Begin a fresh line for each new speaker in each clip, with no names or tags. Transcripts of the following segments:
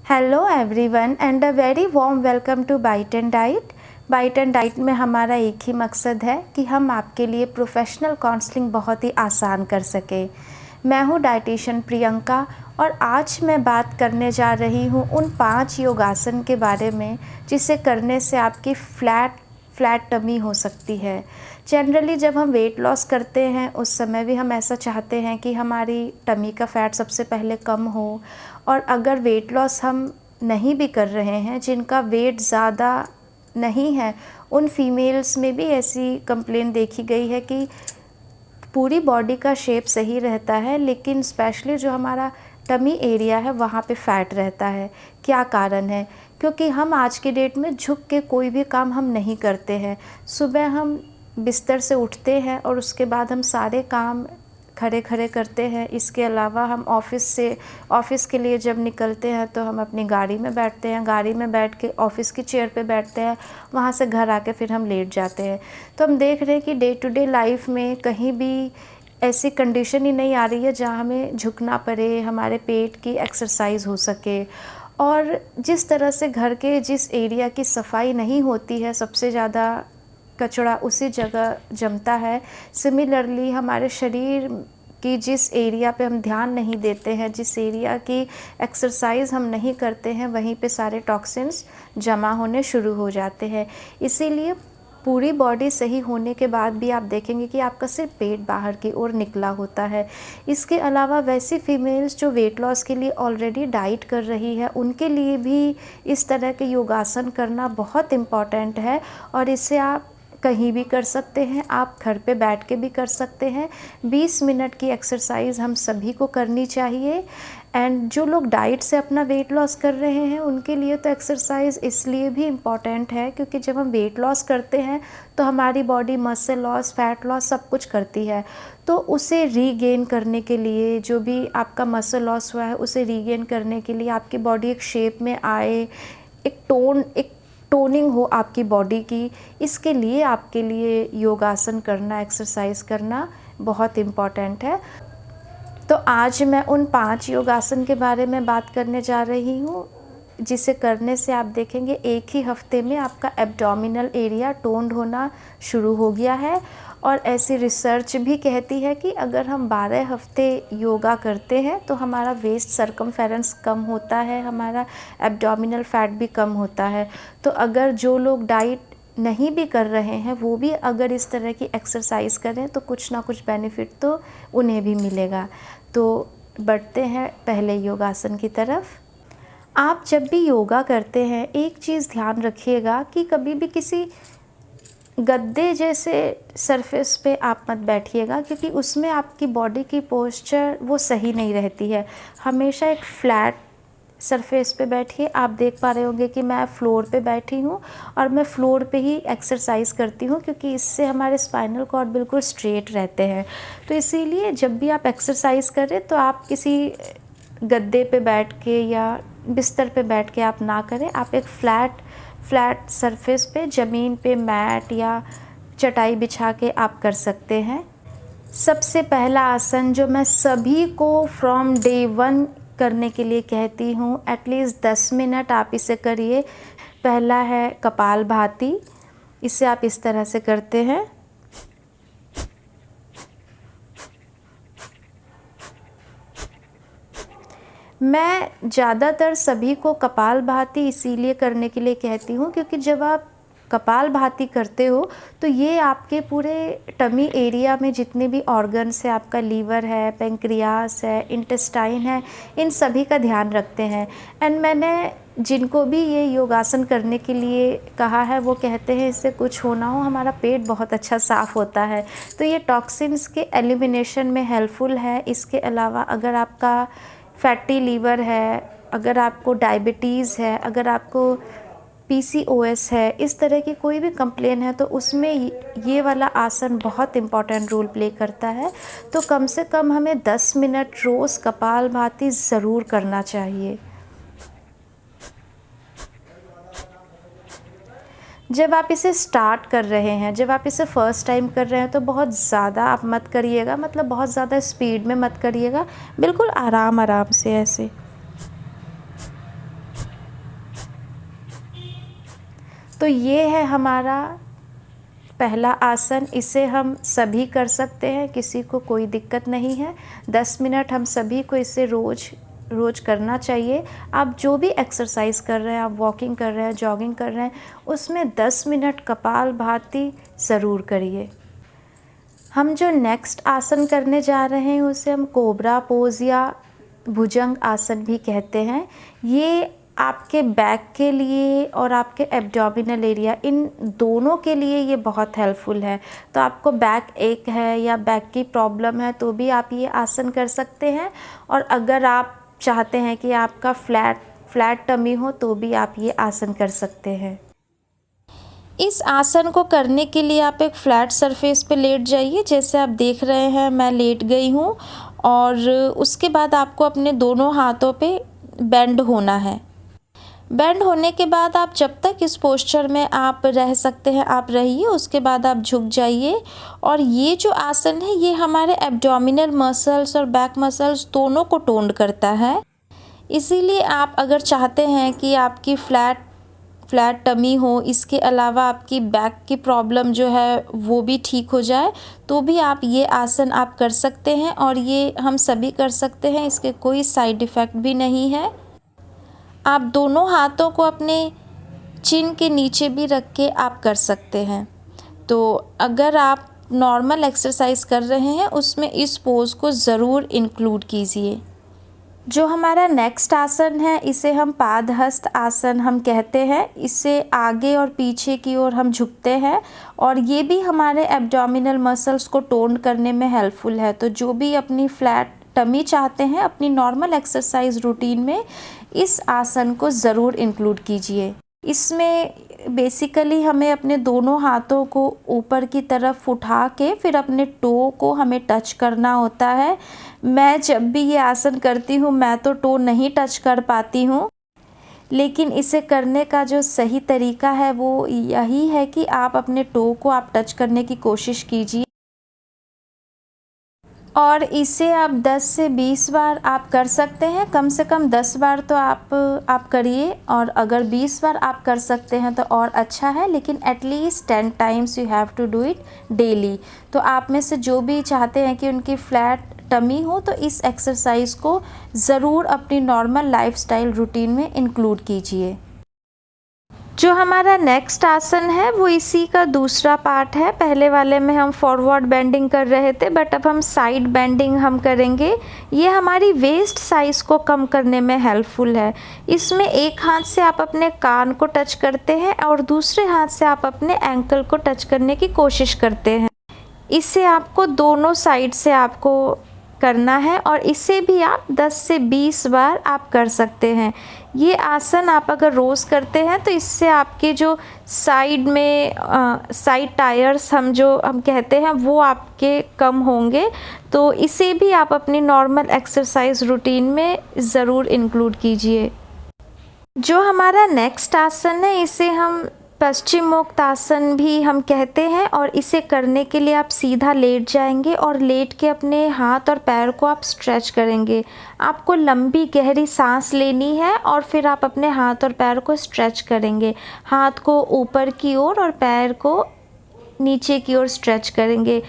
Hello everyone and a very warm welcome to bite and diet. Bite and diet में हमारा एक ही मकसद है कि हम आपके लिए प्रोफेशनल काउंसलिंग बहुत ही आसान कर सके। मैं हूँ डाइटिशियन प्रियंका और आज मैं बात करने जा रही हूँ उन 5 योगासन के बारे में जिसे करने से आपकी फ्लैट टमी हो सकती है। जनरली जब हम वेट लॉस करते हैं उस समय भी हम ऐसा चाहते हैं कि हमारी टमी का फ़ैट सबसे पहले कम हो। और अगर वेट लॉस हम नहीं भी कर रहे हैं, जिनका वेट ज़्यादा नहीं है, उन फीमेल्स में भी ऐसी कंप्लेन देखी गई है कि पूरी बॉडी का शेप सही रहता है लेकिन स्पेशली जो हमारा टमी एरिया है वहाँ पे फ़ैट रहता है। क्या कारण है? क्योंकि हम आज की डेट में झुक के कोई भी काम हम नहीं करते हैं। सुबह हम बिस्तर से उठते हैं और उसके बाद हम सारे काम खड़े खड़े करते हैं। इसके अलावा हम ऑफ़िस के लिए जब निकलते हैं तो हम अपनी गाड़ी में बैठते हैं, गाड़ी में बैठ के ऑफ़िस की चेयर पे बैठते हैं, वहाँ से घर आके फिर हम लेट जाते हैं। तो हम देख रहे हैं कि डे टू डे लाइफ में कहीं भी ऐसी कंडीशन ही नहीं आ रही है जहाँ हमें झुकना पड़े, हमारे पेट की एक्सरसाइज हो सके। और जिस तरह से घर के जिस एरिया की सफाई नहीं होती है, सबसे ज़्यादा कचरा उसी जगह जमता है। सिमिलरली हमारे शरीर की जिस एरिया पे हम ध्यान नहीं देते हैं, जिस एरिया की एक्सरसाइज हम नहीं करते हैं, वहीं पे सारे टॉक्सिन्स जमा होने शुरू हो जाते हैं। इसीलिए पूरी बॉडी सही होने के बाद भी आप देखेंगे कि आपका सिर्फ पेट बाहर की ओर निकला होता है। इसके अलावा वैसी फीमेल्स जो वेट लॉस के लिए ऑलरेडी डाइट कर रही है, उनके लिए भी इस तरह के योगासन करना बहुत इम्पॉर्टेंट है। और इससे आप कहीं भी कर सकते हैं, आप घर पे बैठ के भी कर सकते हैं। 20 मिनट की एक्सरसाइज हम सभी को करनी चाहिए। एंड जो लोग डाइट से अपना वेट लॉस कर रहे हैं उनके लिए तो एक्सरसाइज इसलिए भी इम्पॉर्टेंट है क्योंकि जब हम वेट लॉस करते हैं तो हमारी body muscle loss, fat loss सब कुछ करती है। तो उसे रीगेन करने के लिए, जो भी आपका मसल लॉस हुआ है उसे रीगेन करने के लिए, आपकी बॉडी एक शेप में आए, एक टोनिंग हो आपकी बॉडी की, इसके लिए आपके लिए योगासन करना, एक्सरसाइज करना बहुत इम्पॉर्टेंट है। तो आज मैं उन 5 योगासन के बारे में बात करने जा रही हूँ जिसे करने से आप देखेंगे एक ही हफ्ते में आपका एब्डोमिनल एरिया टोन्ड होना शुरू हो गया है। और ऐसी रिसर्च भी कहती है कि अगर हम 12 हफ्ते योगा करते हैं तो हमारा वेस्ट सरकमफेरेंस कम होता है, हमारा एब्डोमिनल फैट भी कम होता है। तो अगर जो लोग डाइट नहीं भी कर रहे हैं वो भी अगर इस तरह की एक्सरसाइज करें तो कुछ ना कुछ बेनिफिट तो उन्हें भी मिलेगा। तो बढ़ते हैं पहले योगासन की तरफ। आप जब भी योगा करते हैं एक चीज़ ध्यान रखिएगा कि कभी भी किसी गद्दे जैसे सरफेस पे आप मत बैठिएगा क्योंकि उसमें आपकी बॉडी की पोस्चर वो सही नहीं रहती है। हमेशा एक फ्लैट सरफेस पे बैठिए। आप देख पा रहे होंगे कि मैं फ्लोर पे बैठी हूँ और मैं फ्लोर पे ही एक्सरसाइज करती हूँ क्योंकि इससे हमारे स्पाइनल कॉर्ड बिल्कुल स्ट्रेट रहते हैं। तो इसीलिए जब भी आप एक्सरसाइज करें तो आप किसी गद्दे पे बैठ के या बिस्तर पे बैठ के आप ना करें। आप एक फ्लैट सरफेस पे, ज़मीन पे मैट या चटाई बिछा के आप कर सकते हैं। सबसे पहला आसन जो मैं सभी को फ्रॉम डे 1 करने के लिए कहती हूँ, एटलीस्ट 10 मिनट आप इसे करिए। पहला है कपालभाति। इसे आप इस तरह से करते हैं। मैं ज़्यादातर सभी को कपालभाति इसीलिए करने के लिए कहती हूँ क्योंकि जब आप कपालभाति करते हो तो ये आपके पूरे टमी एरिया में जितने भी ऑर्गन्स है, आपका लीवर है, पेंक्रियास है, इंटेस्टाइन है, इन सभी का ध्यान रखते हैं। एंड मैंने जिनको भी ये योगासन करने के लिए कहा है वो कहते हैं इससे कुछ हो ना हो हमारा पेट बहुत अच्छा साफ़ होता है। तो ये टॉक्सिन्स के एलिमिनेशन में हेल्पफुल है। इसके अलावा अगर आपका फैटी लीवर है, अगर आपको डायबिटीज़ है, अगर आपको पीसीओएस है, इस तरह की कोई भी कंप्लेन है तो उसमें ये वाला आसन बहुत इम्पॉर्टेंट रोल प्ले करता है। तो कम से कम हमें 10 मिनट रोज़ कपालभाति ज़रूर करना चाहिए। जब आप इसे स्टार्ट कर रहे हैं, जब आप इसे फ़र्स्ट टाइम कर रहे हैं तो बहुत ज़्यादा आप मत करिएगा, मतलब बहुत ज़्यादा स्पीड में मत करिएगा, बिल्कुल आराम आराम से ऐसे। तो ये है हमारा पहला आसन। इसे हम सभी कर सकते हैं, किसी को कोई दिक्कत नहीं है। 10 मिनट हम सभी को इसे रोज़ करना चाहिए। आप जो भी एक्सरसाइज कर रहे हैं, आप वॉकिंग कर रहे हैं, जॉगिंग कर रहे हैं, उसमें 10 मिनट कपालभाति ज़रूर करिए। हम जो नेक्स्ट आसन करने जा रहे हैं उसे हम कोबरा पोज या भुजंग आसन भी कहते हैं। ये आपके बैक के लिए और आपके एब्डोमिनल एरिया, इन दोनों के लिए ये बहुत हेल्पफुल है। तो आपको बैक एक है या बैक की प्रॉब्लम है तो भी आप ये आसन कर सकते हैं। और अगर आप चाहते हैं कि आपका फ्लैट टमी हो तो भी आप ये आसन कर सकते हैं। इस आसन को करने के लिए आप एक फ्लैट सरफेस पे लेट जाइए। जैसे आप देख रहे हैं मैं लेट गई हूँ। और उसके बाद आपको अपने दोनों हाथों पे बेंड होना है। बेंड होने के बाद आप जब तक इस पोस्चर में आप रह सकते हैं आप रहिए, उसके बाद आप झुक जाइए। और ये जो आसन है ये हमारे एब्डोमिनल मसल्स और बैक मसल्स दोनों को टोन करता है। इसीलिए आप अगर चाहते हैं कि आपकी फ्लैट टमी हो, इसके अलावा आपकी बैक की प्रॉब्लम जो है वो भी ठीक हो जाए, तो भी आप ये आसन आप कर सकते हैं। और ये हम सभी कर सकते हैं, इसके कोई साइड इफ़ेक्ट भी नहीं है। आप दोनों हाथों को अपने चिन के नीचे भी रख के आप कर सकते हैं। तो अगर आप नॉर्मल एक्सरसाइज कर रहे हैं उसमें इस पोज को ज़रूर इंक्लूड कीजिए। जो हमारा नेक्स्ट आसन है इसे हम पादहस्त आसन हम कहते हैं। इससे आगे और पीछे की ओर हम झुकते हैं और ये भी हमारे एब्डोमिनल मसल्स को टोन करने में हेल्पफुल है। तो जो भी अपनी फ्लैट टमी चाहते हैं अपनी नॉर्मल एक्सरसाइज रूटीन में, इस आसन को ज़रूर इंक्लूड कीजिए। इसमें बेसिकली हमें अपने दोनों हाथों को ऊपर की तरफ उठा के फिर अपने टो को हमें टच करना होता है। मैं जब भी ये आसन करती हूँ मैं तो टो नहीं टच कर पाती हूँ, लेकिन इसे करने का जो सही तरीका है वो यही है कि आप अपने टो को आप टच करने की कोशिश कीजिए। और इसे आप 10 से 20 बार आप कर सकते हैं। कम से कम 10 बार तो आप करिए, और अगर 20 बार आप कर सकते हैं तो और अच्छा है, लेकिन at least 10 times you have to do it daily. तो आप में से जो भी चाहते हैं कि उनकी फ्लैट टमी हो तो इस एक्सरसाइज को ज़रूर अपनी नॉर्मल लाइफस्टाइल रूटीन में इंक्लूड कीजिए। जो हमारा नेक्स्ट आसन है वो इसी का दूसरा पार्ट है। पहले वाले में हम फॉरवर्ड बेंडिंग कर रहे थे, बट अब हम साइड बेंडिंग हम करेंगे। ये हमारी वेस्ट साइज़ को कम करने में हेल्पफुल है। इसमें एक हाथ से आप अपने कान को टच करते हैं और दूसरे हाथ से आप अपने एंकल को टच करने की कोशिश करते हैं। इसे आपको दोनों साइड से आपको करना है और इसे भी आप 10 से 20 बार आप कर सकते हैं। ये आसन आप अगर रोज़ करते हैं तो इससे आपके जो साइड में साइड टायर्स हम कहते हैं वो आपके कम होंगे। तो इसे भी आप अपनी नॉर्मल एक्सरसाइज रूटीन में ज़रूर इंक्लूड कीजिए। जो हमारा नेक्स्ट आसन है इसे हम पश्चिमोक्तासन भी हम कहते हैं, और इसे करने के लिए आप सीधा लेट जाएंगे और लेट के अपने हाथ और पैर को आप स्ट्रेच करेंगे। आपको लंबी गहरी सांस लेनी है और फिर आप अपने हाथ और पैर को स्ट्रेच करेंगे। हाथ को ऊपर की ओर और पैर को नीचे की ओर स्ट्रेच करेंगे।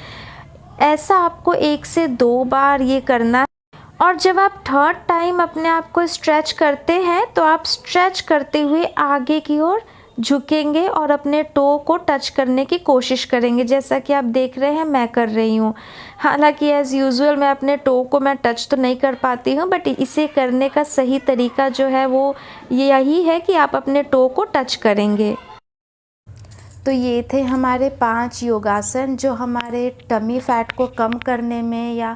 ऐसा आपको 1 से 2 बार ये करना है। और जब आप थर्ड टाइम अपने आप को स्ट्रेच करते हैं तो आप स्ट्रेच करते हुए आगे की ओर झुकेंगे और अपने टो को टच करने की कोशिश करेंगे, जैसा कि आप देख रहे हैं मैं कर रही हूँ। हालांकि एज़ यूजुअल मैं अपने टो को मैं टच तो नहीं कर पाती हूँ, बट इसे करने का सही तरीका जो है वो यही है कि आप अपने टो को टच करेंगे। तो ये थे हमारे 5 योगासन जो हमारे टमी फैट को कम करने में या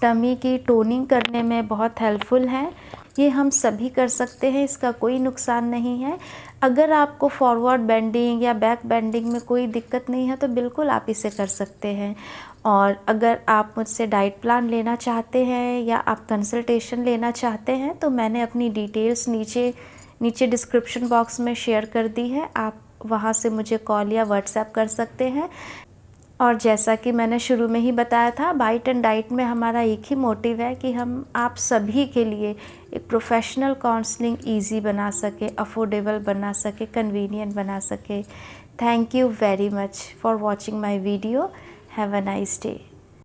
टमी की टोनिंग करने में बहुत हेल्पफुल हैं। ये हम सभी कर सकते हैं, इसका कोई नुकसान नहीं है। अगर आपको फॉरवर्ड बेंडिंग या बैक बेंडिंग में कोई दिक्कत नहीं है तो बिल्कुल आप इसे कर सकते हैं। और अगर आप मुझसे डाइट प्लान लेना चाहते हैं या आप कंसल्टेशन लेना चाहते हैं तो मैंने अपनी डिटेल्स नीचे डिस्क्रिप्शन बॉक्स में शेयर कर दी है। आप वहाँ से मुझे कॉल या व्हाट्सएप कर सकते हैं। और जैसा कि मैंने शुरू में ही बताया था, बाइट एंड डाइट में हमारा एक ही मोटिव है कि हम आप सभी के लिए एक प्रोफेशनल काउंसलिंग ईजी बना सके, अफोर्डेबल बना सके, कन्वीनियंट बना सके। Thank you very much for watching my video. Have a nice day.